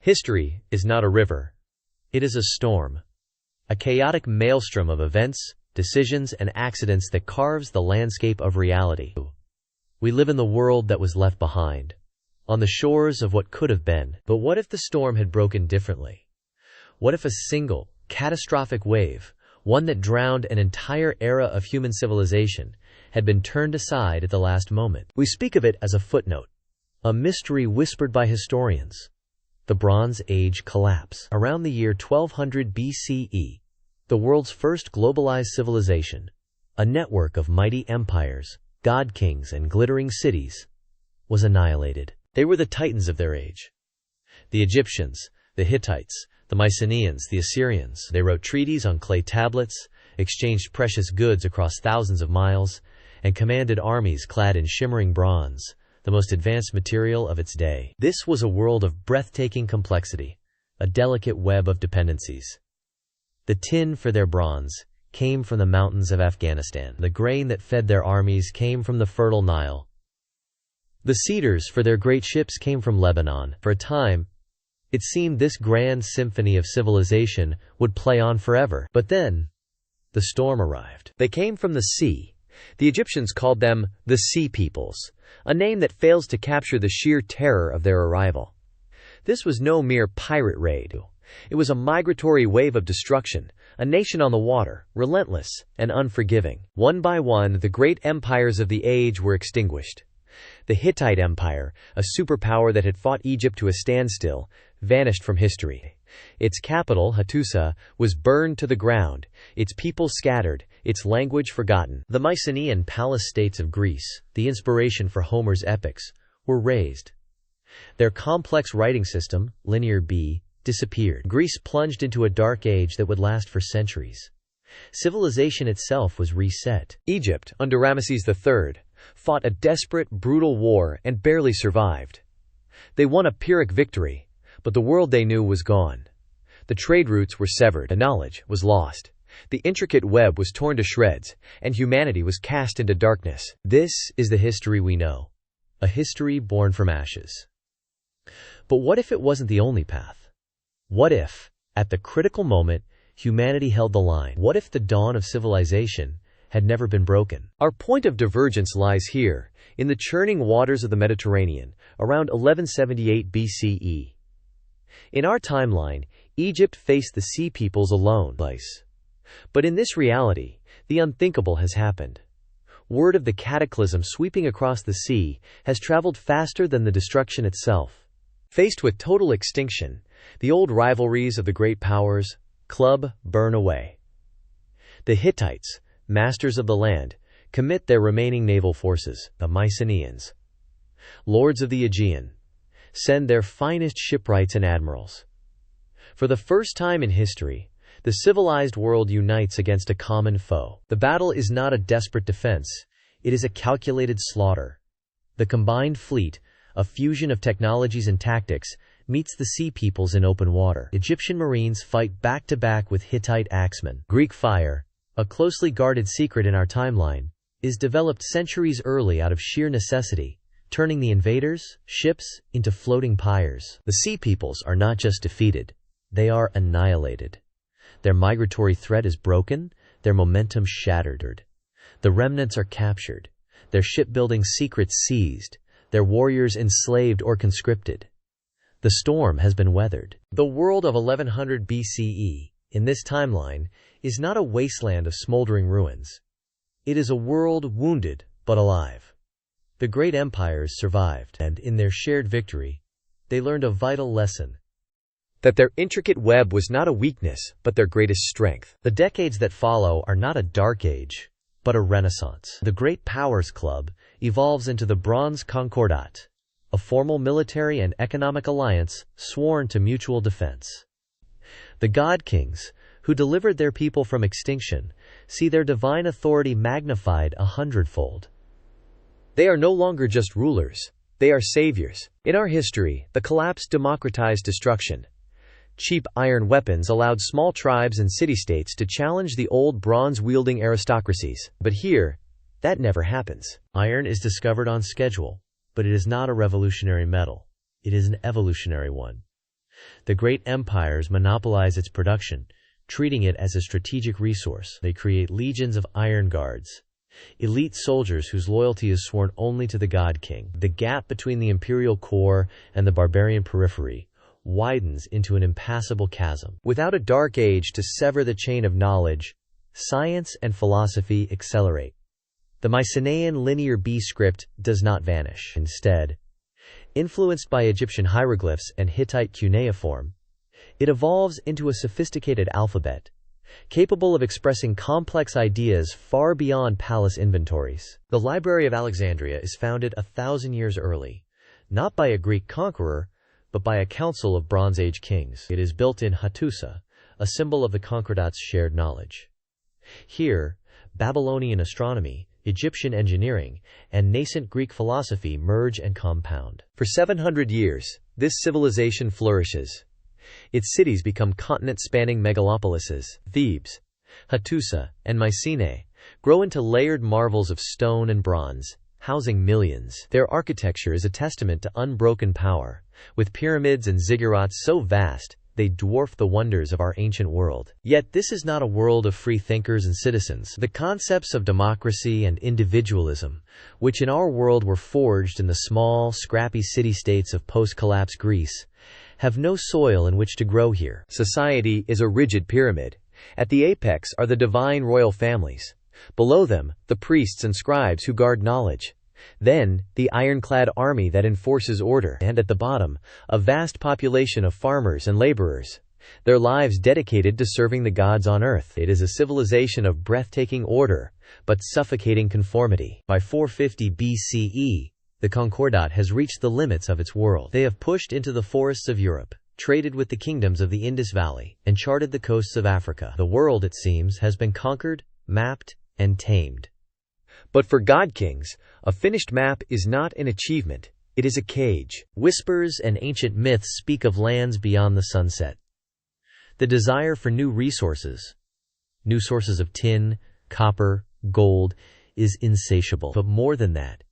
History is not a river. It is a storm, a chaotic maelstrom of events, decisions, and accidents that carves the landscape of reality. We live in the world that was left behind, on the shores of what could have been. But what if the storm had broken differently? What if a single, catastrophic wave, one that drowned an entire era of human civilization, had been turned aside at the last moment? We speak of it as a footnote, a mystery whispered by historians. The Bronze Age collapse. Around the year 1200 BCE, the world's first globalized civilization, a network of mighty empires, god kings, and glittering cities, was annihilated. They were the titans of their age. The Egyptians, the Hittites, the Mycenaeans, the Assyrians. They wrote treaties on clay tablets, exchanged precious goods across thousands of miles, and commanded armies clad in shimmering bronze, the most advanced material of its day. This was a world of breathtaking complexity, a delicate web of dependencies. The tin for their bronze came from the mountains of Afghanistan. The grain that fed their armies came from the fertile Nile. The cedars for their great ships came from Lebanon. For a time, it seemed this grand symphony of civilization would play on forever. But then, the storm arrived. They came from the sea. The Egyptians called them the Sea Peoples, a name that fails to capture the sheer terror of their arrival. This was no mere pirate raid. It was a migratory wave of destruction, a nation on the water, relentless and unforgiving. One by one, the great empires of the age were extinguished. The Hittite Empire, a superpower that had fought Egypt to a standstill, vanished from history. Its capital, Hattusa, was burned to the ground, its people scattered, its language forgotten. The Mycenaean palace states of Greece, the inspiration for Homer's epics, were razed. Their complex writing system, Linear B, disappeared. Greece plunged into a dark age that would last for centuries. Civilization itself was reset. Egypt, under Ramesses III, fought a desperate, brutal war and barely survived. They won a Pyrrhic victory, but the world they knew was gone. The trade routes were severed, and knowledge was lost. The intricate web was torn to shreds, and humanity was cast into darkness. This is the history we know, a history born from ashes. But what if it wasn't the only path? What if, at the critical moment, humanity held the line? What if the dawn of civilization had never been broken? Our point of divergence lies here, in the churning waters of the Mediterranean, around 1178 BCE. In our timeline, Egypt faced the Sea Peoples alone. But in this reality, the unthinkable has happened. Word of the cataclysm sweeping across the sea has traveled faster than the destruction itself. Faced with total extinction, the old rivalries of the great powers burn away. The Hittites, masters of the land, commit their remaining naval forces. The Mycenaeans, lords of the Aegean, send their finest shipwrights and admirals. For the first time in history, the civilized world unites against a common foe. The battle is not a desperate defense, it is a calculated slaughter. The combined fleet, a fusion of technologies and tactics, meets the Sea Peoples in open water. Egyptian marines fight back-to-back with Hittite axemen. Greek fire, a closely guarded secret in our timeline, is developed centuries early out of sheer necessity, turning the invaders' ships into floating pyres. The Sea Peoples are not just defeated, they are annihilated. Their migratory thread is broken, their momentum shattered. The remnants are captured, their shipbuilding secrets seized, their warriors enslaved or conscripted. The storm has been weathered. The world of 1100 BCE, in this timeline, is not a wasteland of smoldering ruins. It is a world wounded but alive. The great empires survived, and in their shared victory, they learned a vital lesson: that their intricate web was not a weakness, but their greatest strength. The decades that follow are not a dark age, but a renaissance. The Great Powers Club evolves into the Bronze Concordat, a formal military and economic alliance sworn to mutual defense. The God Kings, who delivered their people from extinction, see their divine authority magnified 100-fold. They are no longer just rulers, they are saviors. In our history, the collapse democratized destruction. Cheap iron weapons allowed small tribes and city-states to challenge the old bronze-wielding aristocracies. But here, that never happens. Iron is discovered on schedule, but it is not a revolutionary metal. It is an evolutionary one. The great empires monopolize its production, treating it as a strategic resource. They create legions of iron guards, elite soldiers whose loyalty is sworn only to the god king. The gap between the imperial core and the barbarian periphery widens into an impassable chasm. Without a dark age to sever the chain of knowledge, science and philosophy accelerate. The Mycenaean linear B script does not vanish. Instead, influenced by Egyptian hieroglyphs and Hittite cuneiform, it evolves into a sophisticated alphabet, capable of expressing complex ideas far beyond palace inventories. The Library of Alexandria is founded 1,000 years early, not by a Greek conqueror, but by a council of Bronze Age kings. It is built in Hattusa, a symbol of the concordate's shared knowledge. Here, Babylonian astronomy, Egyptian engineering, and nascent Greek philosophy merge and compound. For 700 years, this civilization flourishes. Its cities become continent-spanning megalopolises. Thebes, Hattusa, and Mycenae grow into layered marvels of stone and bronze, housing millions. Their architecture is a testament to unbroken power, with pyramids and ziggurats so vast they dwarf the wonders of our ancient world. Yet this is not a world of free thinkers and citizens. The concepts of democracy and individualism, which in our world were forged in the small, scrappy city-states of post-collapse Greece, have no soil in which to grow here. Society is a rigid pyramid. At the apex are the divine royal families. Below them, the priests and scribes who guard knowledge. Then, the ironclad army that enforces order. And at the bottom, a vast population of farmers and laborers, their lives dedicated to serving the gods on earth. It is a civilization of breathtaking order, but suffocating conformity. By 450 BCE, the Concordat has reached the limits of its world. They have pushed into the forests of Europe, traded with the kingdoms of the Indus Valley, and charted the coasts of Africa. The world, it seems, has been conquered, mapped, and tamed. But for god kings, a finished map is not an achievement, it is a cage. Whispers and ancient myths speak of lands beyond the sunset. The desire for new sources of tin, copper, gold, is insatiable. But more than that,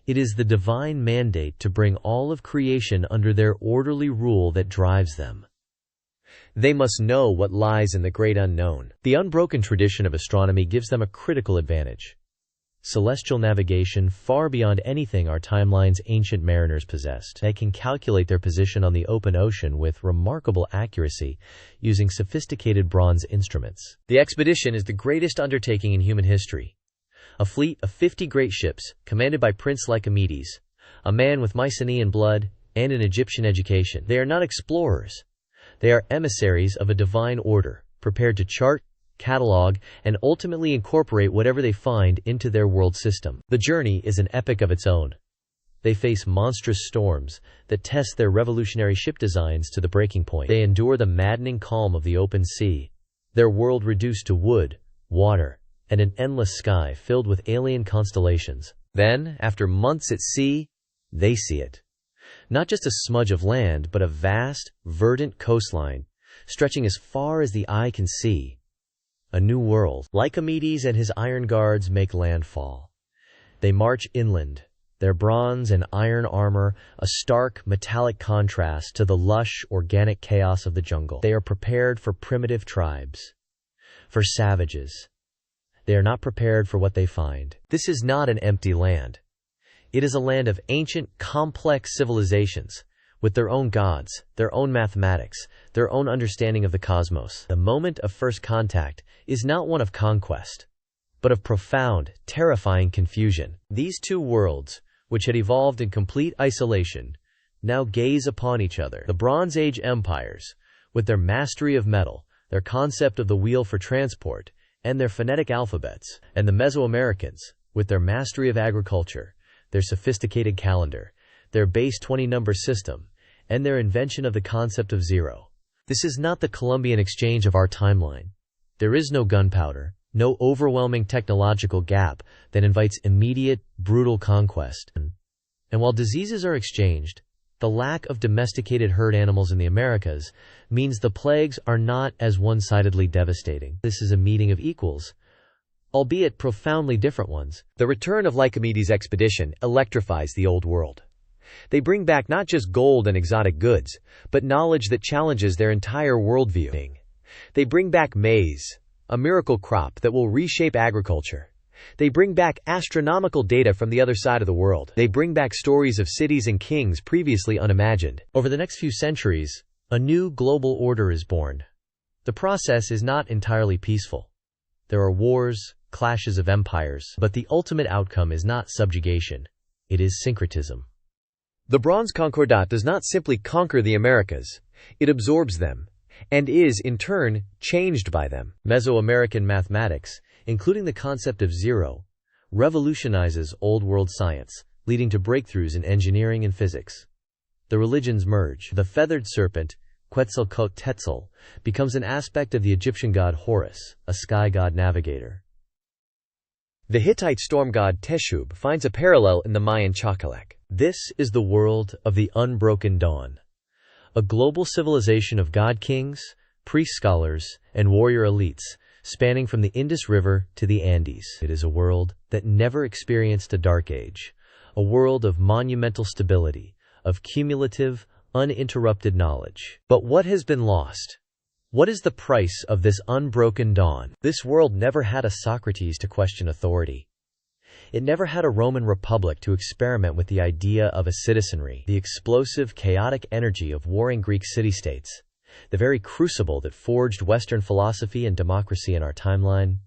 it is the divine mandate to bring all of creation under their orderly rule that drives them. They must know what lies in the great unknown. The unbroken tradition of astronomy gives them a critical advantage. Celestial navigation far beyond anything our timeline's ancient mariners possessed. They can calculate their position on the open ocean with remarkable accuracy using sophisticated bronze instruments. The expedition is the greatest undertaking in human history. A fleet of 50 great ships, commanded by Prince Lycomedes, a man with Mycenaean blood and an Egyptian education. They are not explorers. They are emissaries of a divine order, prepared to chart, catalog, and ultimately incorporate whatever they find into their world system. The journey is an epic of its own. They face monstrous storms that test their revolutionary ship designs to the breaking point. They endure the maddening calm of the open sea, their world reduced to wood, water, and an endless sky filled with alien constellations. Then, after months at sea, they see it. Not just a smudge of land, but a vast, verdant coastline, stretching as far as the eye can see. A new world. Lycomedes and his iron guards make landfall. They march inland, their bronze and iron armor a stark, metallic contrast to the lush, organic chaos of the jungle. They are prepared for primitive tribes, for savages. They are not prepared for what they find. This is not an empty land. It is a land of ancient, complex civilizations, with their own gods, their own mathematics, their own understanding of the cosmos. The moment of first contact is not one of conquest, but of profound, terrifying confusion. These two worlds, which had evolved in complete isolation, now gaze upon each other. The Bronze Age empires, with their mastery of metal, their concept of the wheel for transport, and their phonetic alphabets, and the Mesoamericans, with their mastery of agriculture, their sophisticated calendar, their base 20-number system, and their invention of the concept of zero. This is not the Columbian exchange of our timeline. There is no gunpowder, no overwhelming technological gap that invites immediate, brutal conquest. And while diseases are exchanged, the lack of domesticated herd animals in the Americas means the plagues are not as one-sidedly devastating. This is a meeting of equals, albeit profoundly different ones. The return of Lycomedes' expedition electrifies the old world. They bring back not just gold and exotic goods, but knowledge that challenges their entire worldview. They bring back maize, a miracle crop that will reshape agriculture. They bring back astronomical data from the other side of the world. They bring back stories of cities and kings previously unimagined. Over the next few centuries, a new global order is born. The process is not entirely peaceful. There are wars, clashes of empires, but the ultimate outcome is not subjugation. It is syncretism. The Bronze Concordat does not simply conquer the Americas, it absorbs them, and is, in turn, changed by them. Mesoamerican mathematics, including the concept of zero, revolutionizes Old World science, leading to breakthroughs in engineering and physics. The religions merge. The feathered serpent, Quetzalcoatl, becomes an aspect of the Egyptian god Horus, a sky god navigator. The Hittite storm god Teshub finds a parallel in the Mayan Chakalek. This is the world of the unbroken dawn. A global civilization of god kings, priest scholars, and warrior elites, spanning from the Indus River to the Andes. It is a world that never experienced a dark age, a world of monumental stability, of cumulative, uninterrupted knowledge. But what has been lost? What is the price of this unbroken dawn? This world never had a Socrates to question authority. It never had a Roman Republic to experiment with the idea of a citizenry. The explosive, chaotic energy of warring Greek city-states, the very crucible that forged Western philosophy and democracy in our timeline,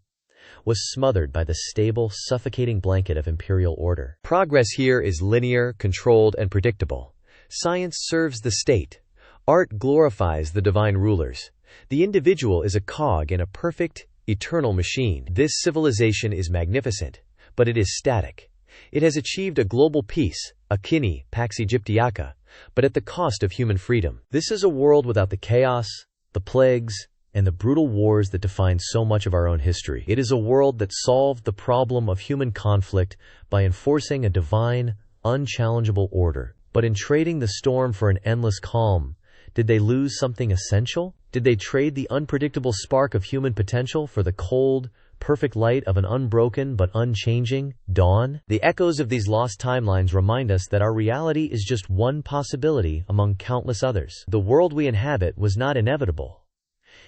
was smothered by the stable, suffocating blanket of imperial order. Progress here is linear, controlled, and predictable. Science serves the state. Art glorifies the divine rulers. The individual is a cog in a perfect, eternal machine. This civilization is magnificent, but it is static. It has achieved a global peace, a kini, pax Aegyptiaca, but at the cost of human freedom. This is a world without the chaos, the plagues, and the brutal wars that define so much of our own history. It is a world that solved the problem of human conflict by enforcing a divine, unchallengeable order. But in trading the storm for an endless calm, did they lose something essential? Did they trade the unpredictable spark of human potential for the cold, perfect light of an unbroken but unchanging dawn? The echoes of these lost timelines remind us that our reality is just one possibility among countless others. The world we inhabit was not inevitable.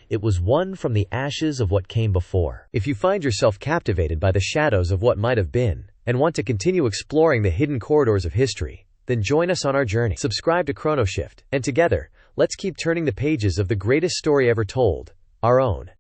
It was won from the ashes of what came before. If you find yourself captivated by the shadows of what might have been, and want to continue exploring the hidden corridors of history, then join us on our journey. Subscribe to ChronoShift, and together, let's keep turning the pages of the greatest story ever told, our own.